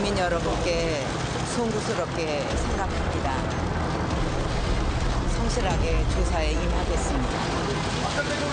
국민 여러분께 송구스럽게 생각합니다. 성실하게 조사에 임하겠습니다.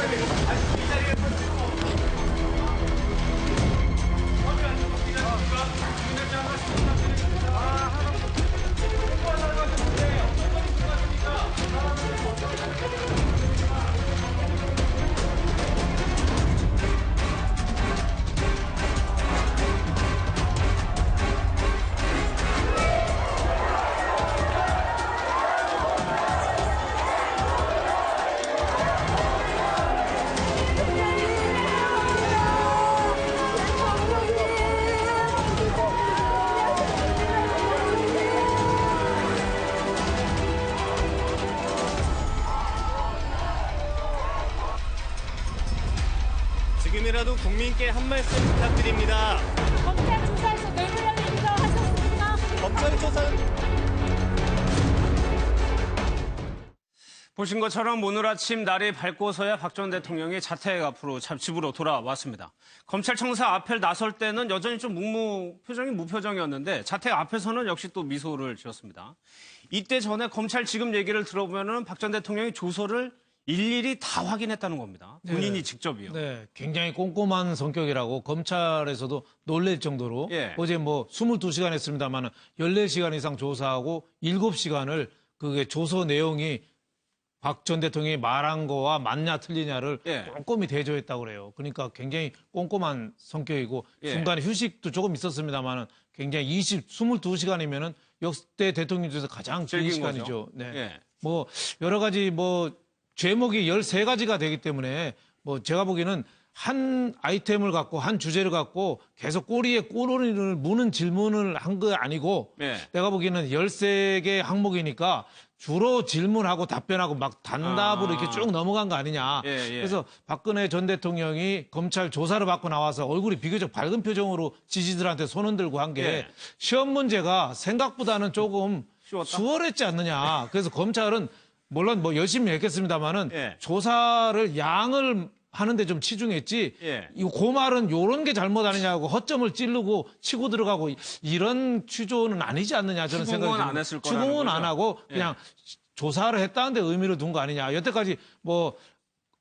지금이라도 국민께 한 말씀 부탁드립니다. 검찰 조사에서 뇌물량이 인정하셨습니까? 검찰 조사 보신 것처럼 오늘 아침 날이 밝고서야 박 전 대통령이 자택 앞으로 집으로 돌아왔습니다. 검찰청사 앞에 나설 때는 여전히 좀 표정이 무표정이었는데 자택 앞에서는 역시 또 미소를 지었습니다. 이때 전에 검찰 지금 얘기를 들어보면 박 전 대통령이 조서를 일일이 다 확인했다는 겁니다. 본인이 네. 직접이요. 네, 굉장히 꼼꼼한 성격이라고 검찰에서도 놀랄 정도로 예. 어제 뭐 22시간 했습니다만 14시간 이상 조사하고 7시간을 그게 조서 내용이 박 전 대통령이 말한 거와 맞냐 틀리냐를 예. 꼼꼼히 대조했다고 그래요. 그러니까 굉장히 꼼꼼한 성격이고 예. 중간에 휴식도 조금 있었습니다만 굉장히 22시간이면은 역대 대통령 중에서 가장 긴 길긴 시간이죠. 거죠. 네. 예. 뭐 여러 가지 뭐 제목이 13가지가 되기 때문에 뭐 제가 보기에는 한 아이템을 갖고 한 주제를 갖고 계속 꼬리에 꼬리를 무는 질문을 한 거 아니고 네. 내가 보기에는 13개 항목이니까 주로 질문하고 답변하고 막 단답으로 이렇게 쭉 넘어간 거 아니냐. 예, 예. 그래서 박근혜 전 대통령이 검찰 조사를 받고 나와서 얼굴이 비교적 밝은 표정으로 지지들한테 손 흔들고 한 게 예. 시험 문제가 생각보다는 조금 쉬웠다? 수월했지 않느냐. 그래서 검찰은 물론 뭐 열심히 했겠습니다만은 예. 조사를 양을 하는데 좀 치중했지. 예. 이 고말은 요런 게 잘못 아니냐고 허점을 찌르고 치고 들어가고 이런 취조는 아니지 않느냐 저는 추궁은 생각이 안 했을 거라는 추궁은 거죠? 안 하고 그냥 조사를 했다는데 의미를 둔 거 아니냐. 여태까지 뭐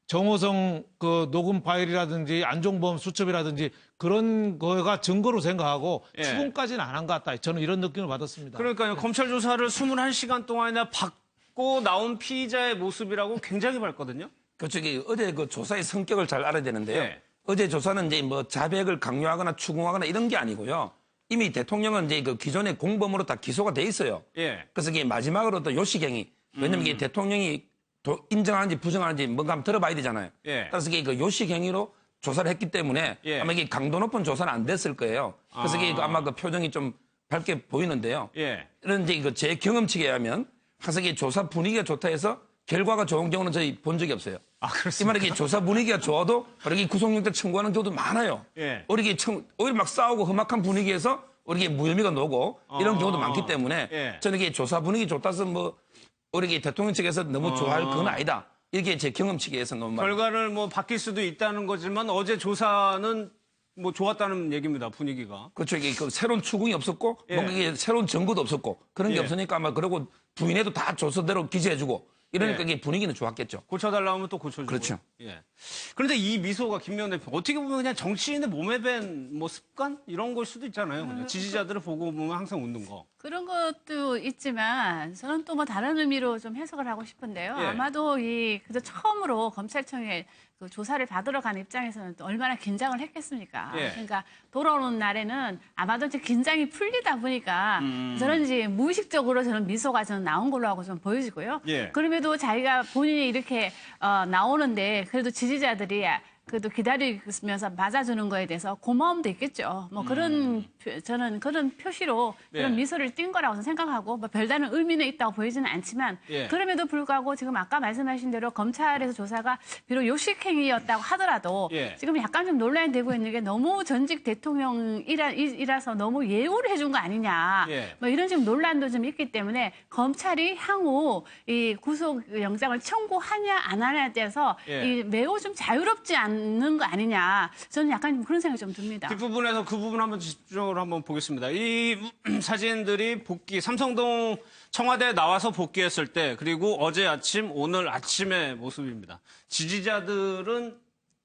정호성 그 녹음 파일이라든지 안종범 수첩이라든지 그런 거가 증거로 생각하고 예. 추궁까지는 안 한 것 같다. 저는 이런 느낌을 받았습니다. 그러니까요. 검찰 조사를 21시간 동안이나 받고 나온 피의자의 모습이라고 굉장히 밝거든요. 그쪽이 어제 그 조사의 성격을 잘 알아야 되는데요. 예. 어제 조사는 이제 뭐 자백을 강요하거나 추궁하거나 이런 게 아니고요. 이미 대통령은 이제 그 기존의 공범으로 다 기소가 돼 있어요. 예. 그래서 이게 마지막으로 또 요식행위. 왜냐면 이게 대통령이 인정하는지 부정하는지 뭔가 한번 들어봐야 되잖아요. 예. 그래서 이게 그 요식행위로 조사를 했기 때문에 예. 아마 이게 강도 높은 조사는 안 됐을 거예요. 그래서 이게 그 아마 그 표정이 좀 밝게 보이는데요. 예. 이런 이제 그 제 경험치에 의하면 항상 이게 조사 분위기가 좋다 해서 결과가 좋은 경우는 저희 본 적이 없어요. 아, 이 그렇습니까? 말이 조사 분위기가 좋아도 이렇게 구속영장 청구하는 경우도 많아요. 예. 오히려 막 싸우고 험악한 분위기에서 이렇게 무혐의가 나오고 이런 경우도 많기 때문에 예. 저는 이게 조사 분위기 좋다서 뭐 이렇게 대통령 측에서 너무 좋아할 건 아니다. 이게 제 경험치에 의해서 너무 많아요. 결과를 뭐 바뀔 수도 있다는 거지만 어제 조사는 뭐 좋았다는 얘기입니다. 분위기가. 그렇죠. 이게 그 새로운 추궁이 없었고 예. 뭔가 이게 새로운 증거도 없었고 그런 게 예. 없으니까 아마 그러고 부인해도 다 조서대로 기재해주고 이러니까 예. 이게 분위기는 좋았겠죠. 고쳐달라 하면 또 고쳐주고. 그렇죠. 예. 그런데 이 미소가 김명훈 대표 어떻게 보면 그냥 정치인의 몸에 밴 뭐 습관 이런 걸 수도 있잖아요. 그냥 지지자들을 보고 보면 항상 웃는 거. 그런 것도 있지만 저는 또 뭐 다른 의미로 좀 해석을 하고 싶은데요. 예. 아마도 그래서 처음으로 검찰청에 그 조사를 받으러 간 입장에서는 또 얼마나 긴장을 했겠습니까? 예. 그러니까 돌아오는 날에는 아마도 이제 긴장이 풀리다 보니까 저런지 무의식적으로 저는 미소가 저는 나온 걸로 하고 좀 보여지고요. 예. 그럼에도 자기가 본인이 이렇게 나오는데 그래도 지지자들이 그래도 기다리면서 맞아주는 거에 대해서 고마움도 있겠죠. 뭐 그런 저는 그런 표시로 그런 예. 미소를 띈 거라고 생각하고 뭐 별다른 의미는 있다고 보이지는 않지만 예. 그럼에도 불구하고 지금 아까 말씀하신 대로 검찰에서 조사가 비록 요식행위였다고 하더라도 예. 지금 약간 좀 논란이 되고 있는 게 너무 전직 대통령이라서 너무 예우를 해준 거 아니냐. 예. 뭐 이런 지금 논란도 좀 있기 때문에 검찰이 향후 이 구속영장을 청구하냐 안 하냐에 대해서 예. 이 매우 좀 자유롭지 않는 거 아니냐. 저는 약간 그런 생각이 좀 듭니다. 뒷부분에서 그 부분 한번 집중을 화면으로 한번 보겠습니다. 이 사진들이 삼성동 청와대에 나와서 복귀했을 때, 그리고 어제 아침, 오늘 아침의 모습입니다. 지지자들은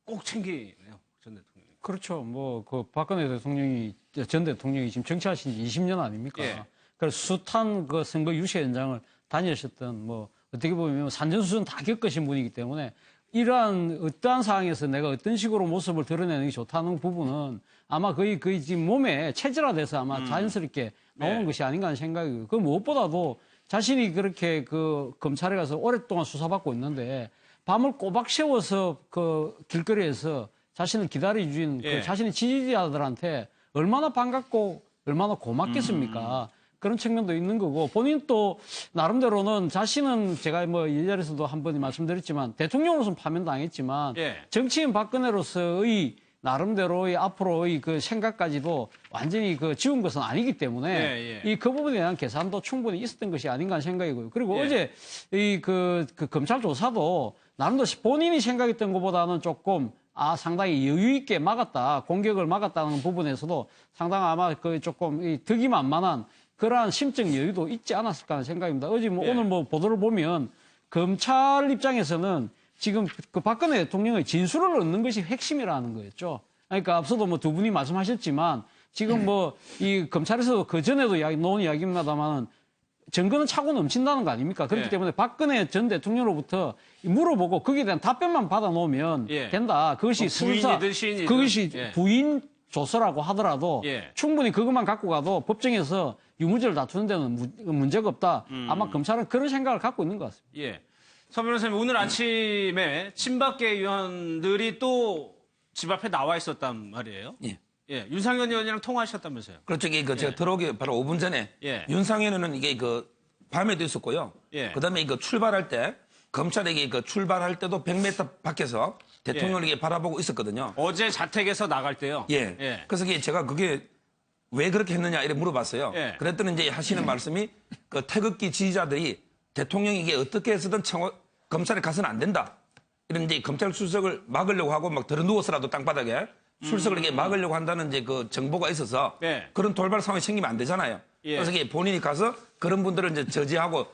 꼭 챙기네요, 전 대통령이. 그렇죠. 뭐 그 박근혜 대통령이 전 대통령이 지금 정치하신 지 20년 아닙니까? 예. 그래서 숱한 그 선거 유세 현장을 다니셨던 뭐 어떻게 보면 산전수전 다 겪으신 분이기 때문에 이러한 어떠한 상황에서 내가 어떤 식으로 모습을 드러내는 게 좋다는 부분은 아마 거의 지금 몸에 체질화돼서 아마 자연스럽게 나오는 네. 것이 아닌가 하는 생각이고요. 그 무엇보다도 자신이 그렇게 그 검찰에 가서 오랫동안 수사받고 있는데 밤을 꼬박 세워서 그 길거리에서 자신을 기다려준 예. 그 자신의 지지자들한테 얼마나 반갑고 얼마나 고맙겠습니까? 그런 측면도 있는 거고 본인 또 나름대로는 자신은 제가 뭐 이 자리에서도 한 번 말씀드렸지만 대통령으로서는 파면당했지만 예. 정치인 박근혜로서의 나름대로의 앞으로의 그 생각까지도 완전히 그 지운 것은 아니기 때문에 예, 예. 이 그 부분에 대한 계산도 충분히 있었던 것이 아닌가 하는 생각이고요. 그리고 예. 어제 이 그 검찰 조사도 나름대로 본인이 생각했던 것보다는 조금 상당히 여유 있게 막았다, 공격을 막았다는 부분에서도 상당히 아마 그 조금 이 득이만만한 그러한 심적 여유도 있지 않았을까 하는 생각입니다. 어제 뭐 예. 오늘 뭐 보도를 보면 검찰 입장에서는 지금 그 박근혜 대통령의 진술을 얻는 것이 핵심이라는 거였죠. 그러니까 앞서도 뭐 두 분이 말씀하셨지만 지금 뭐 이 검찰에서도 그 전에도 놓은 이야기입니다만은 증거는 차고 넘친다는 거 아닙니까? 그렇기 예. 때문에 박근혜 전 대통령으로부터 물어보고 거기에 대한 답변만 받아놓으면 예. 된다. 그것이 뭐 부인이든 시인이든. 그것이 예. 부인 조서라고 하더라도 예. 충분히 그것만 갖고 가도 법정에서 유무죄를 다투는 데는 문제가 없다. 아마 검찰은 그런 생각을 갖고 있는 것 같습니다. 예. 서 변호사님, 오늘 아침에 친박계 의원들이 또 집 앞에 나와 있었단 말이에요. 예. 예. 윤상현 의원이랑 통화하셨다면서요. 그렇죠. 이게 그 제가 예. 들어오기 바로 5분 전에 예. 윤상현 의원은 이게 그 밤에도 있었고요. 예. 그다음에 이거 출발할 때 검찰에게 그 출발할 때도 100m 밖에서 대통령을 이게 바라보고 있었거든요. 어제 자택에서 나갈 때요. 예. 예. 그래서 제가 그게 왜 그렇게 했느냐 이렇게 물어봤어요. 예. 그랬더니 이제 하시는 말씀이 그 태극기 지지자들이 대통령이 이게 어떻게 해서든 검찰에 가서는 안 된다. 이런 이제 검찰 출석을 막으려고 하고 막 들어누워서라도 땅바닥에 출석을 이게 막으려고 한다는 이제 그 정보가 있어서 예. 그런 돌발 상황이 생기면 안 되잖아요. 예. 그래서 이게 본인이 가서 그런 분들을 이제 저지하고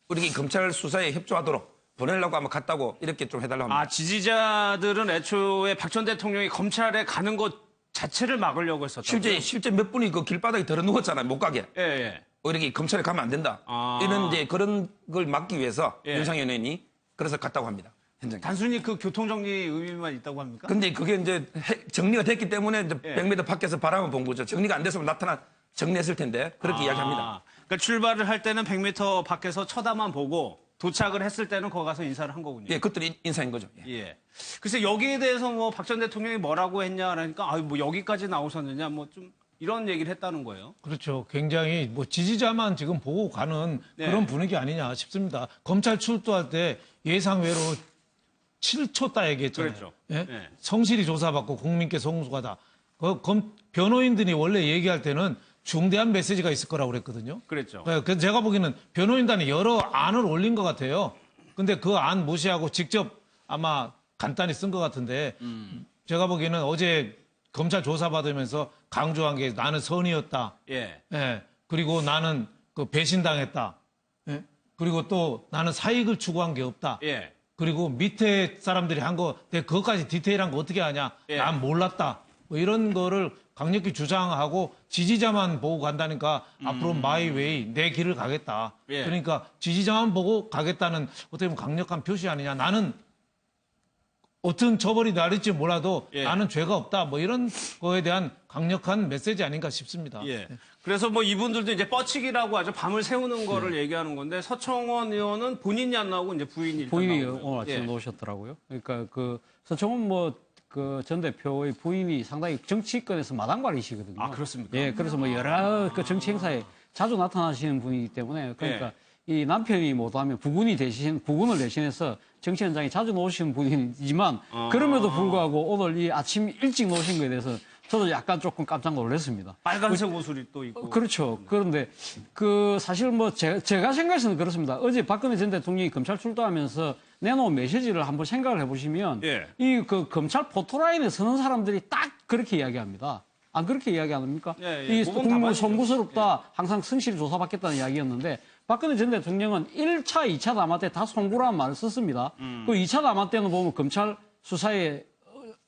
우리 검찰 수사에 협조하도록 보내려고 아마 갔다고 이렇게 좀 해달라고 합니다. 아, 지지자들은 애초에 박 전 대통령이 검찰에 가는 것 자체를 막으려고 했었다고요? 실제 몇 분이 그 길바닥에 들어누웠잖아요. 못 가게. 예, 예. 이렇게 검찰에 가면 안 된다. 아. 이런 이제 그런 걸 막기 위해서 예. 윤상현 의원이 그래서 갔다고 합니다. 현장에. 단순히 그 교통정리 의미만 있다고 합니까? 근데 그게 이제 정리가 됐기 때문에 이제 예. 100m 밖에서 바람을 본 거죠. 정리가 안 됐으면 정리했을 텐데 그렇게 이야기합니다. 그러니까 출발을 할 때는 100m 밖에서 쳐다만 보고 도착을 했을 때는 거기 가서 인사를 한 거군요. 예, 그것들이 인사인 거죠. 예. 예. 글쎄 여기에 대해서 뭐 박 전 대통령이 뭐라고 했냐 하니까 아유 뭐 여기까지 나오셨느냐 뭐 좀 이런 얘기를 했다는 거예요. 그렇죠. 굉장히 뭐 지지자만 지금 보고 가는 네. 그런 분위기 아니냐 싶습니다. 검찰 출두할 때 예상외로 7초 따 얘기했잖아요. 그랬죠. 예? 네. 성실히 조사받고 국민께 송수하다. 변호인들이 원래 얘기할 때는 중대한 메시지가 있을 거라고 그랬거든요. 그랬죠. 네, 그래서 제가 보기에는 변호인단이 여러 안을 올린 것 같아요. 근데 그 안 무시하고 직접 아마 간단히 쓴 것 같은데 제가 보기에는 어제 검찰 조사받으면서 강조한 게 나는 선의였다. 예. 예. 그리고 나는 그 배신당했다. 예. 그리고 또 나는 사익을 추구한 게 없다. 예. 그리고 밑에 사람들이 한 거, 내가 그것까지 디테일한 거 어떻게 하냐? 예. 난 몰랐다. 뭐 이런 거를 강력히 주장하고 지지자만 보고 간다니까 앞으로 마이 웨이, 내 길을 가겠다. 예. 그러니까 지지자만 보고 가겠다는 어떻게 보면 강력한 표시 아니냐. 나는 어떤 처벌이 나릴지 몰라도 예. 나는 죄가 없다. 뭐 이런 거에 대한 강력한 메시지 아닌가 싶습니다. 예. 그래서 뭐 이분들도 이제 뻗치기라고 하죠. 밤을 새우는 거를 얘기하는 건데 서청원 의원은 본인이 안 나오고 이제 부인이 일단 부인이 나오고요. 오늘 아침에 예. 나오셨더라고요. 그러니까 그 서청원 뭐 그 전 대표의 부인이 상당히 정치권에서 마당발이시거든요. 아, 그렇습니까? 예, 그래서 뭐 여러 그 정치 행사에 자주 나타나시는 분이기 때문에 그러니까 이 남편이 못하면 부군을 대신해서 정치 현장에 자주 나오시는 분이지만 그럼에도 불구하고 오늘 이 아침 일찍 나오신 거에 대해서 저도 약간 조금 깜짝 놀랐습니다. 빨간색 옷을 또 입고. 그렇죠. 그런데 그 사실 뭐 제가 생각해서는 그렇습니다. 어제 박근혜 전 대통령이 검찰 출두하면서 내놓은 메시지를 한번 생각을 해보시면 예. 이 그 검찰 포토라인에 서는 사람들이 딱 그렇게 이야기합니다. 안 그렇게 이야기 안 합니까? 예, 이 모범 국무 답안이죠. 송구스럽다. 항상 성실히 조사받겠다는 이야기였는데 박근혜 전 대통령은 1차, 2차 담화 때 다 송구라는 말을 썼습니다. 그 2차 담화 때는 보면 검찰 수사에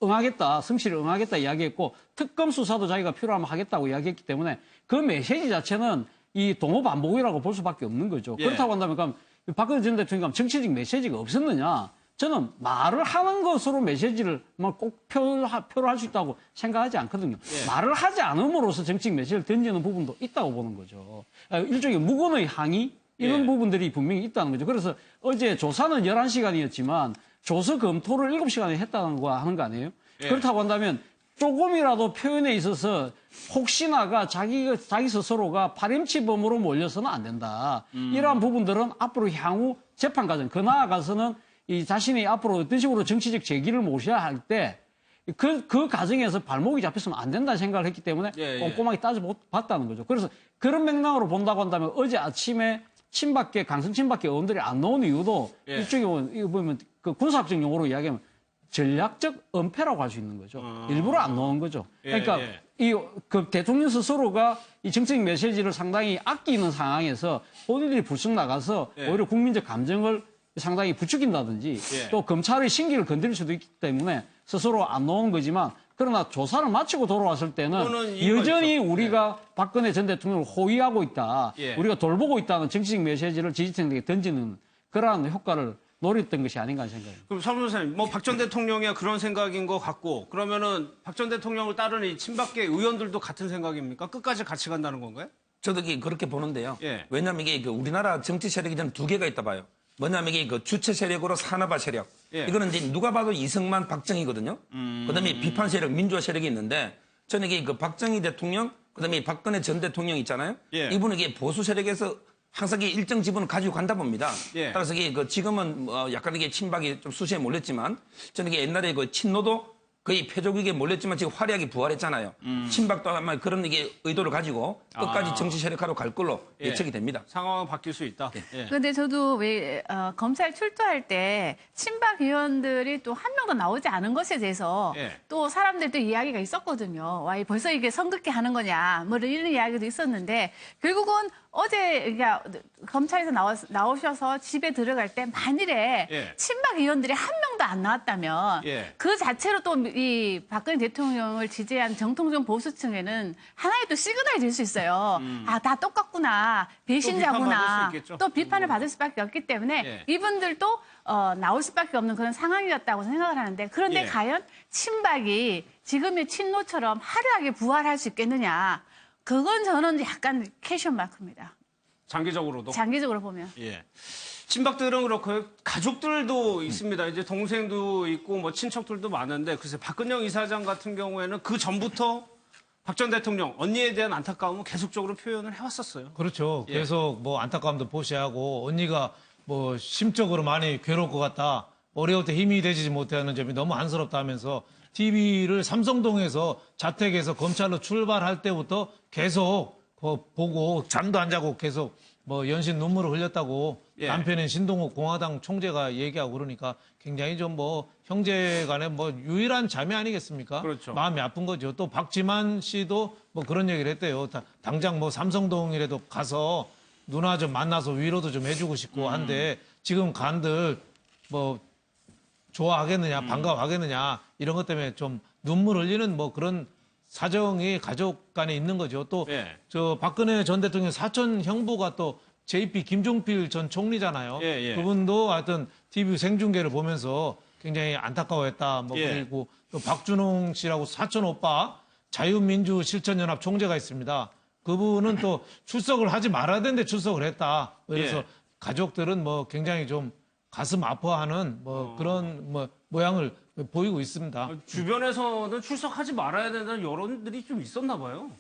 응하겠다, 성실히 응하겠다 이야기했고 특검 수사도 자기가 필요하면 하겠다고 이야기했기 때문에 그 메시지 자체는 이 동호반복이라고 볼 수밖에 없는 거죠. 예. 그렇다고 한다면 그럼 박근혜 전 대통령 정치적 메시지가 없었느냐? 저는 말을 하는 것으로 메시지를 꼭 표를 할 수 있다고 생각하지 않거든요. 말을 하지 않음으로써 정치적 메시지를 던지는 부분도 있다고 보는 거죠. 일종의 무건의 항의 이런 부분들이 분명히 있다는 거죠. 그래서 어제 조사는 11시간이었지만 조서 검토를 7시간에 했다는 거 하는 거 아니에요? 그렇다고 한다면 조금이라도 표현에 있어서 혹시나가 자기 스스로가 파렴치범으로 몰려서는 안 된다. 이러한 부분들은 앞으로 향후 재판 과정, 그 나아가서는 이 자신이 앞으로 어떤 식으로 정치적 제기를 모셔야 할 때 그 과정에서 발목이 잡혔으면 안 된다는 생각을 했기 때문에 꼼꼼하게 따져봤다는 거죠. 그래서 그런 맥락으로 본다고 한다면 어제 아침에 강성 친박계 의원들이 안 나온 이유도 일종의 보면 그 군사학적 용어로 이야기하면 전략적 은폐라고 할 수 있는 거죠. 일부러 안 나온 거죠. 그러니까 그 대통령 스스로가 이 정책 메시지를 상당히 아끼는 상황에서 본인들이 불쑥 나가서 오히려 국민적 감정을 상당히 부추긴다든지 또 검찰의 신기를 건드릴 수도 있기 때문에 스스로 안 나오는 거지만 그러나 조사를 마치고 돌아왔을 때는 여전히 우리가 박근혜 전 대통령을 호위하고 있다. 우리가 돌보고 있다는 정치적 메시지를 지지층에게 던지는 그러한 효과를 노렸던 것이 아닌가 생각합니다. 그럼 사 변호사님, 뭐 박 전 대통령이 그런 생각인 것 같고 그러면은 박 전 대통령을 따르는 이 친박계 의원들도 같은 생각입니까? 끝까지 같이 간다는 건가요? 저도 그렇게 보는데요. 예. 왜냐하면 이게 그 우리나라 정치 세력이 저는 두 개가 있다 봐요. 뭐냐면 이게 그 주체 세력으로 산업화 세력. 이거는 이제 누가 봐도 이승만, 박정희거든요. 그다음에 비판 세력, 민주화 세력이 있는데 저는 이게 그 박정희 대통령, 그다음에 박근혜 전 대통령 있잖아요. 이분은 이게 보수 세력에서 항상 이게 일정 지분을 가지고 간다 봅니다. 따라서 이게 그 지금은 약간 이게 친박이 좀 수시에 몰렸지만 저는 이게 옛날에 그 친노도 거의 표적에게 몰렸지만 지금 화려하게 부활했잖아요. 친박도 아마 그런 이게 의도를 가지고 끝까지 정치 세력화로 갈 걸로 예측이 됩니다. 상황은 바뀔 수 있다. 근데 저도 왜 검찰 출두할 때 친박 의원들이 또 한 명도 나오지 않은 것에 대해서 또 사람들도 이야기가 있었거든요. 와, 벌써 이게 선긋게 하는 거냐, 뭐 이런 이야기도 있었는데 결국은 어제 그러니까 검찰에서 나오셔서 집에 들어갈 때 만일에 친박 의원들이 한 명도 안 나왔다면 그 자체로 또 이 박근혜 대통령을 지지한 정통적 보수층에는 하나의 또 시그널이 될 수 있어요. 아, 다 똑같구나, 배신자구나. 또 비판을 받을 수밖에 없기 때문에 이분들도 나올 수밖에 없는 그런 상황이었다고 생각을 하는데 그런데 과연 친박이 지금의 친노처럼 화려하게 부활할 수 있겠느냐? 그건 저는 약간 캐션 마크입니다. 장기적으로도? 장기적으로 보면. 친박들은 그렇고 가족들도 있습니다. 이제 동생도 있고 뭐 친척들도 많은데 글쎄 박근영 이사장 같은 경우에는 그 전부터 박 전 대통령 언니에 대한 안타까움은 계속적으로 표현을 해왔었어요. 그렇죠. 계속 뭐 안타까움도 보시하고 언니가 뭐 심적으로 많이 괴로울 것 같다. 어려울 때 힘이 되지 못하는 점이 너무 안쓰럽다 하면서 TV를 삼성동에서 자택에서 검찰로 출발할 때부터 계속 보고 잠도 안 자고 계속 뭐 연신 눈물을 흘렸다고 남편인 신동욱 공화당 총재가 얘기하고 그러니까 굉장히 좀 뭐 형제 간에 뭐 유일한 자매 아니겠습니까? 그렇죠. 마음이 아픈 거죠. 또 박지만 씨도 뭐 그런 얘기를 했대요. 당장 뭐 삼성동이라도 가서 누나 좀 만나서 위로도 좀 해주고 싶고 한데 지금 간들 뭐 좋아하겠느냐, 반가워하겠느냐 이런 것 때문에 좀 눈물 흘리는 뭐 그런 사정이 가족 간에 있는 거죠. 또 저 박근혜 전 대통령 사촌 형부가 또 JP 김종필 전 총리잖아요. 그분도 하여튼 TV 생중계를 보면서 굉장히 안타까워했다. 뭐 그리고 또 박준홍 씨라고 사촌 오빠 자유민주실천연합 총재가 있습니다. 그분은 또 출석을 하지 말아야 되는데 출석을 했다. 그래서 가족들은 뭐 굉장히 좀 가슴 아파하는 뭐 그런 뭐 모양을 보이고 있습니다. 주변에서는 출석하지 말아야 된다는 여론들이 좀 있었나 봐요.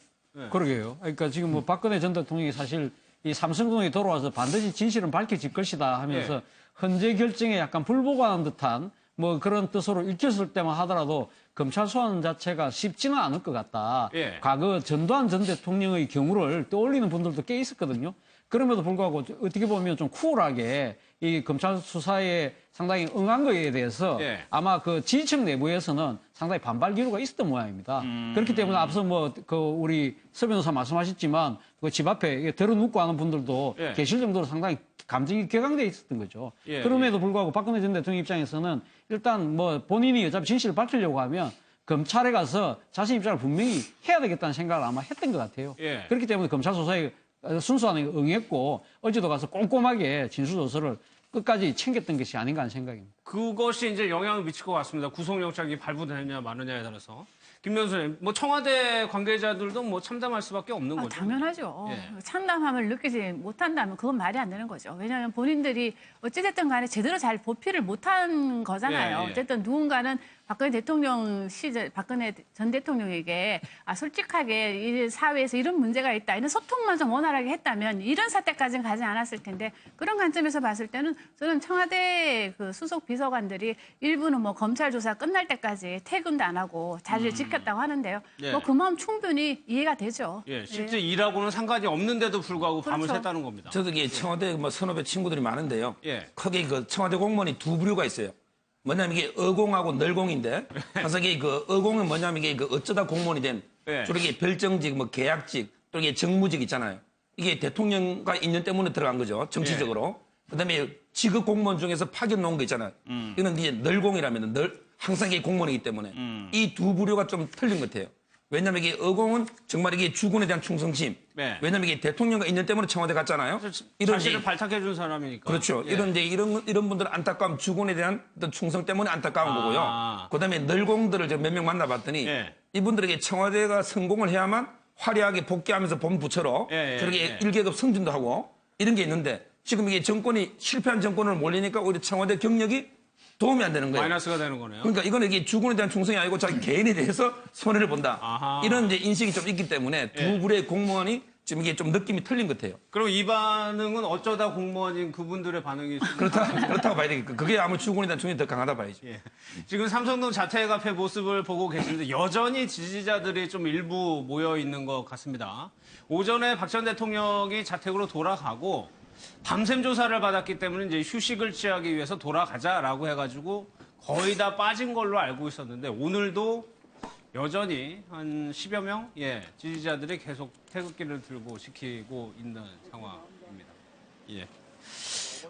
그러게요. 그러니까 지금 뭐 박근혜 전 대통령이 사실 이 삼성동에 돌아와서 반드시 진실은 밝혀질 것이다 하면서 헌재 결정에 약간 불복하는 듯한 뭐 그런 뜻으로 읽혔을 때만 하더라도 검찰 소환 자체가 쉽지는 않을 것 같다. 예. 과거 전두환 전 대통령의 경우를 떠올리는 분들도 꽤 있었거든요. 그럼에도 불구하고 어떻게 보면 좀 쿨하게 이 검찰 수사에 상당히 응한 거에 대해서 예. 아마 그 지지층 내부에서는 상당히 반발 기류가 있었던 모양입니다. 그렇기 때문에 앞서 뭐 그 우리 서 변호사 말씀하셨지만 그 집 앞에 들어눕고 하는 분들도 예. 계실 정도로 상당히 감정이 격앙돼 있었던 거죠. 예, 그럼에도 불구하고 박근혜 전 대통령 입장에서는 일단 뭐 본인이 어차피 진실을 밝히려고 하면 검찰에 가서 자신 입장을 분명히 해야 되겠다는 생각을 아마 했던 것 같아요. 예. 그렇기 때문에 검찰 수사에 순수하게 응했고 어제도 가서 꼼꼼하게 진술조서를 끝까지 챙겼던 것이 아닌가 하는 생각입니다. 그것이 이제 영향을 미칠 것 같습니다. 구속영장이 발부되느냐 마느냐에 따라서. 김 변호사님, 뭐 청와대 관계자들도 뭐 참담할 수밖에 없는 거죠. 당연하죠. 예. 참담함을 느끼지 못한다면 그건 말이 안 되는 거죠. 왜냐하면 본인들이 어찌됐든 간에 제대로 잘 보필을 못한 거잖아요. 예, 예. 어쨌든 누군가는 박근혜 대통령 시절, 박근혜 전 대통령에게 솔직하게 이 사회에서 이런 문제가 있다, 이런 소통만 좀 원활하게 했다면 이런 사태까지는 가지 않았을 텐데 그런 관점에서 봤을 때는 저는 청와대 그 수석 비서관들이 일부는 뭐 검찰 조사 끝날 때까지 퇴근도 안 하고 자리를 지켰다고 하는데요. 예. 뭐 그 마음 충분히 이해가 되죠. 예, 실제 일하고는 상관이 없는데도 불구하고 밤을 그렇죠. 샜다는 겁니다. 저도 이게 청와대 뭐 선후배 친구들이 많은데요. 예. 크게 그 청와대 공무원이 두 부류가 있어요. 뭐냐면 이게 어공하고 널공인데, 그래서 이게 그 어공은 뭐냐면 이게 그 어쩌다 공무원이 된, 예. 주로 이게 별정직, 뭐 계약직, 또 이게 정무직 있잖아요. 이게 대통령과 인연 때문에 들어간 거죠, 정치적으로. 그다음에 직업 공무원 중에서 파견 놓은 거 있잖아요. 이건 이제 널공이라면 항상 이게 공무원이기 때문에 이 두 부류가 좀 틀린 것 같아요. 왜냐면 이게 어공은 정말 이게 주군에 대한 충성심. 네. 왜냐면 이게 대통령과 인연 때문에 청와대 갔잖아요. 이런 자신을 이제 발탁해 준 사람이니까. 그렇죠. 예. 이런 분들 안타까움, 주군에 대한 어떤 충성 때문에 안타까운 거고요. 그다음에 널공들을 몇 명 만나봤더니 예. 이분들에게 청와대가 성공을 해야만 화려하게 복귀하면서 본부처로 예, 저렇게 예. 1계급 승진도 하고 이런 게 있는데 지금 이게 정권이 실패한 정권을 몰리니까 오히려 청와대 경력이 도움이 안 되는 거예요. 마이너스가 되는 거네요. 그러니까 이거는 이게 주군에 대한 충성이 아니고 자기 개인에 대해서 손해를 본다. 아하. 이런 이제 인식이 좀 있기 때문에 두 예. 부류의 공무원이 지금 이게 좀 느낌이 틀린 것 같아요. 그럼 이 반응은 어쩌다 공무원인 그분들의 반응이 그렇다고 봐야 되겠고 그게 아무리 주군에 대한 충성이 더 강하다 봐야죠. 예. 지금 삼성동 자택 앞의 모습을 보고 계시는데 여전히 지지자들이 좀 일부 모여 있는 것 같습니다. 오전에 박 전 대통령이 자택으로 돌아가고 밤샘 조사를 받았기 때문에 이제 휴식을 취하기 위해서 돌아가자라고 해가지고 거의 다 빠진 걸로 알고 있었는데 오늘도 여전히 한 10여 명 지지자들이 계속 태극기를 들고 지키고 있는 상황입니다. 예.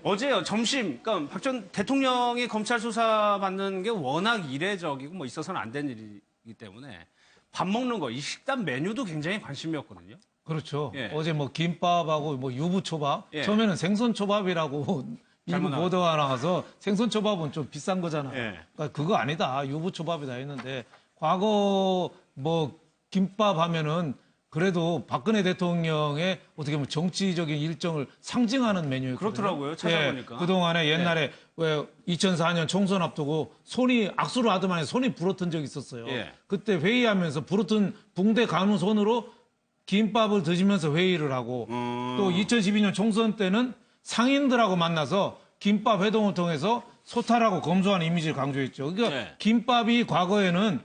어제요 점심, 그러니까 박 전 대통령이 검찰 수사 받는 게 워낙 이례적이고 뭐 있어서는 안 된 일이기 때문에 밥 먹는 거, 이 식단 메뉴도 굉장히 관심이었거든요. 그렇죠. 예. 어제 뭐 김밥하고 뭐 유부초밥. 예. 처음에는 생선초밥이라고 일부 잘못 보도가 나와서 생선초밥은 좀 비싼 거잖아요. 예. 그러니까 그거 아니다. 유부초밥이다 했는데 과거 뭐 김밥 하면은 그래도 박근혜 대통령의 어떻게 보면 정치적인 일정을 상징하는 메뉴였거든요. 그렇더라고요. 찾아보니까. 예, 그동안에 옛날에 왜 2004년 총선 앞두고 악수를 하더만 손이 부러튼 적이 있었어요. 예. 그때 회의하면서 부러튼 붕대 가는 손으로 김밥을 드시면서 회의를 하고 또 2012년 총선 때는 상인들하고 만나서 김밥 회동을 통해서 소탈하고 검소한 이미지를 강조했죠. 그러니까 네. 김밥이 과거에는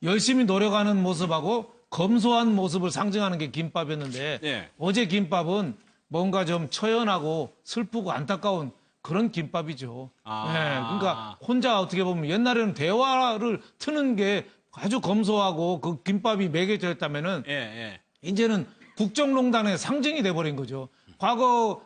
열심히 노력하는 모습하고 검소한 모습을 상징하는 게 김밥이었는데 네. 어제 김밥은 뭔가 좀 처연하고 슬프고 안타까운 그런 김밥이죠. 아. 예, 그러니까 혼자 어떻게 보면 옛날에는 대화를 트는 게 아주 검소하고 그 김밥이 매개졌다면은 이제는 국정농단의 상징이 돼버린 거죠. 과거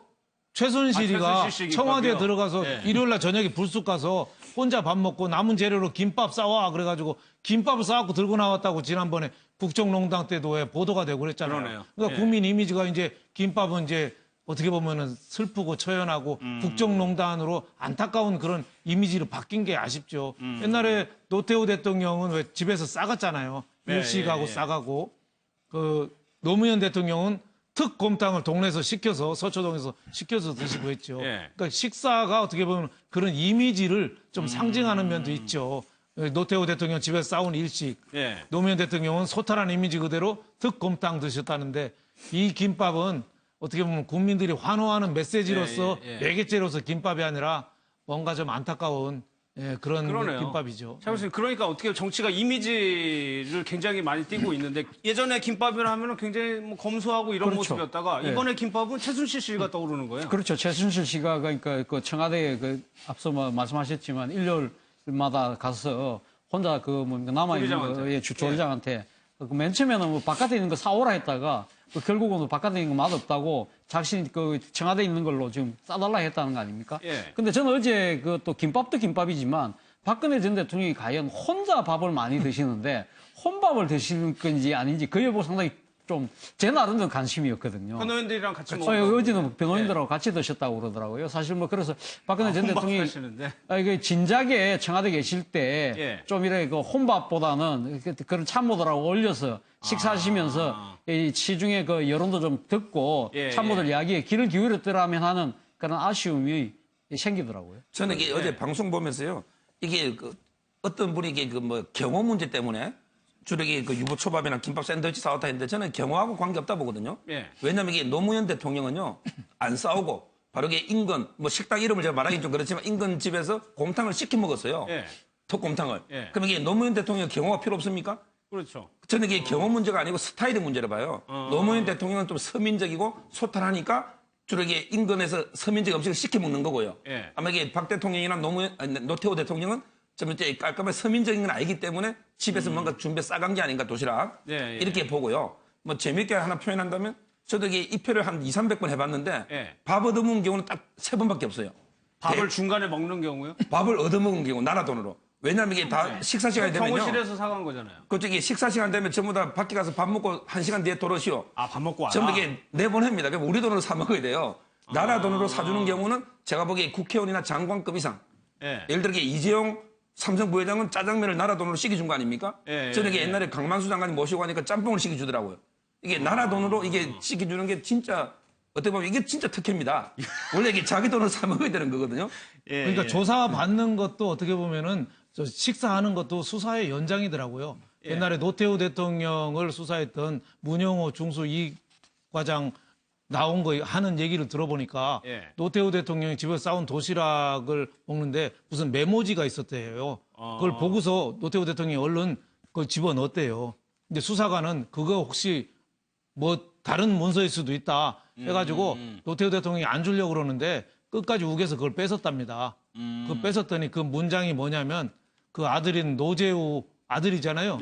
최순실이가 최순실 씨 청와대에 김밥이요? 들어가서 예. 일요일날 저녁에 불쑥 가서 혼자 밥 먹고 남은 재료로 김밥 싸와 그래가지고 김밥을 싸갖고 들고 나왔다고 지난번에 국정농단 때도 왜 보도가 되고 그랬잖아요. 그러네요. 그러니까 예. 국민 이미지가 이제 김밥은 이제 어떻게 보면은 슬프고 처연하고 국정농단으로 안타까운 그런 이미지로 바뀐 게 아쉽죠. 옛날에 노태우 대통령은 왜 집에서 싸갔잖아요. 네, 일식하고 예. 싸가고 그 노무현 대통령은 특곰탕을 동네에서 시켜서 서초동에서 시켜서 드시고 했죠. 예. 그러니까 식사가 어떻게 보면 그런 이미지를 좀 상징하는 면도 있죠. 노태우 대통령 집에서 싸운 일식, 예. 노무현 대통령은 소탈한 이미지 그대로 특곰탕 드셨다는데 이 김밥은 어떻게 보면 국민들이 환호하는 메시지로서 예. 매개체로서 김밥이 아니라 뭔가 좀 안타까운 예, 그런 그러네요. 김밥이죠. 차 교수님, 그러니까 어떻게 정치가 이미지를 굉장히 많이 띄고 있는데 예전에 김밥이라 하면은 굉장히 뭐 검소하고 이런 그렇죠. 모습이었다가 네. 이번에 김밥은 최순실 씨가 떠오르는 거예요. 그렇죠. 최순실 씨가 그러니까 그 청와대에 그 앞서 뭐 말씀하셨지만 일요일마다 가서 혼자 그 뭐 남아 있는 조리장한테. 거에 조리장한테 그맨 처음에는 뭐 바깥에 있는 거 사오라 했다가 그 결국은 바깥에 있는 거 맛없다고 자신이 그 청와대에 있는 걸로 지금 싸달라 했다는 거 아닙니까? 예. 근데 저는 어제 그 또 김밥도 김밥이지만 박근혜 전 대통령이 과연 혼자 밥을 많이 드시는데 혼밥을 드시는 건지 아닌지 그에 보고 상당히 좀 제 나름대로 관심이었거든요. 변호인들이랑 같이 먹는 어제는 변호인들하고 같이 드셨다고 그러더라고요. 사실 뭐 그래서 박근혜 전 대통령이 혼밥하시는데. 이게 진작에 청와대 계실 때 좀 이래 그 혼밥보다는 그런 참모들하고 올려서 식사하시면서 이 시중에 그 여론도 좀 듣고 참모들 이야기에 귀를 기울였더라면 하는 그런 아쉬움이 생기더라고요. 저는 이게 어제 방송 보면서요. 이게 그 어떤 분이 이게 그 뭐 경호 문제 때문에 주로 이게 그 유부초밥이나 김밥 샌드위치 싸웠다 했는데 저는 경호하고 관계없다 보거든요. 왜냐하면 이게 노무현 대통령은요. 안 싸우고 바로 이게 인근 뭐 식당 이름을 제가 말하기 좀 그렇지만 인근 집에서 곰탕을 시켜 먹었어요. 톡곰탕을. 그럼 이게 노무현 대통령 경호가 필요 없습니까? 그렇죠. 저는 이게 경호 문제가 아니고 스타일의 문제라 봐요. 노무현 대통령은 좀 서민적이고 소탈하니까 주로 이게 인근에서 서민적 음식을 시켜 먹는 거고요. 아마 이게 박 대통령이나 노태우 대통령은 좀 이제 깔끔한 서민적인 건 아니기 때문에 집에서 뭔가 준비해 싸간 게 아닌가 도시락 이렇게 보고요. 뭐 재밌게 하나 표현한다면 저도 이게 입회를 한 200~300번 해봤는데 밥 얻어먹은 경우는 딱 3번밖에 없어요. 밥을 중간에 먹는 경우요? 밥을 얻어먹은 경우 나라 돈으로. 왜냐하면 이게 다 식사 시간이 되면요. 경호실에서 사간 거잖아요. 그렇죠. 이게 식사 시간 되면 전부 다 밖에 가서 밥 먹고 1시간 뒤에 돌아오시오. 아, 밥 먹고 와라. 전부 이게 내보냅니다. 그럼 우리 돈으로 사 먹어야 돼요. 나라 돈으로 사주는 경우는 제가 보기에 국회의원이나 장관급 이상. 예를 들어 이재용 삼성 부회장은 짜장면을 나라 돈으로 시켜준 거 아닙니까? 저는 이게 옛날에 강만수 장관이 모시고 가니까 짬뽕을 시켜주더라고요. 이게 나라 돈으로 이게 시켜주는 게 진짜 어떻게 보면 이게 진짜 특혜입니다. 원래 이게 자기 돈으로 사 먹어야 되는 거거든요. 그러니까 조사받는 것도 어떻게 보면은 저 식사하는 것도 수사의 연장이더라고요. 옛날에 노태우 대통령을 수사했던 문영호 중수 이 과장 나온 거 하는 얘기를 들어보니까 노태우 대통령이 집에서 싸운 도시락을 먹는데 무슨 메모지가 있었대요. 그걸 보고서 노태우 대통령이 얼른 그걸 집어넣었대요. 근데 수사관은 그거 혹시 뭐 다른 문서일 수도 있다 해가지고 노태우 대통령이 안 주려고 그러는데 끝까지 우겨서 그걸 뺏었답니다. 그 뺏었더니 그 문장이 뭐냐면 그 아들인 노재우 아들이잖아요.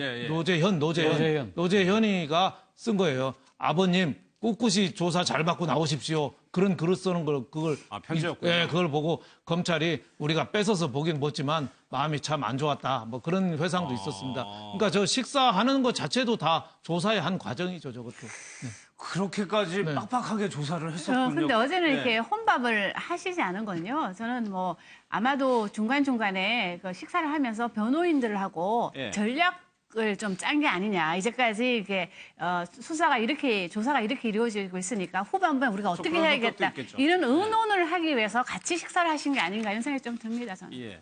노재현이가 쓴 거예요. 아버님 꿋꿋이 조사 잘 받고 나오십시오. 그런 글을 쓰는 걸 그걸 편지였군요. 그걸 보고 검찰이 우리가 뺏어서 보긴 멋지만 마음이 참 안 좋았다. 뭐 그런 회상도 있었습니다. 그러니까 저 식사하는 것 자체도 다 조사의 한 과정이죠, 저것도. 그렇게까지 빡빡하게 조사를 했었군요. 근데 어제는 이렇게 혼밥을 하시지 않은 건요. 저는 뭐 아마도 중간중간에 그 식사를 하면서 변호인들하고 전략을 좀 짠 게 아니냐. 이제까지 이게 수사가 이렇게 조사가 이렇게 이루어지고 있으니까 후반부에 우리가 어떻게 해야겠다. 이런 의논을 하기 위해서 같이 식사를 하신 게 아닌가 이런 생각이 좀 듭니다. 저는.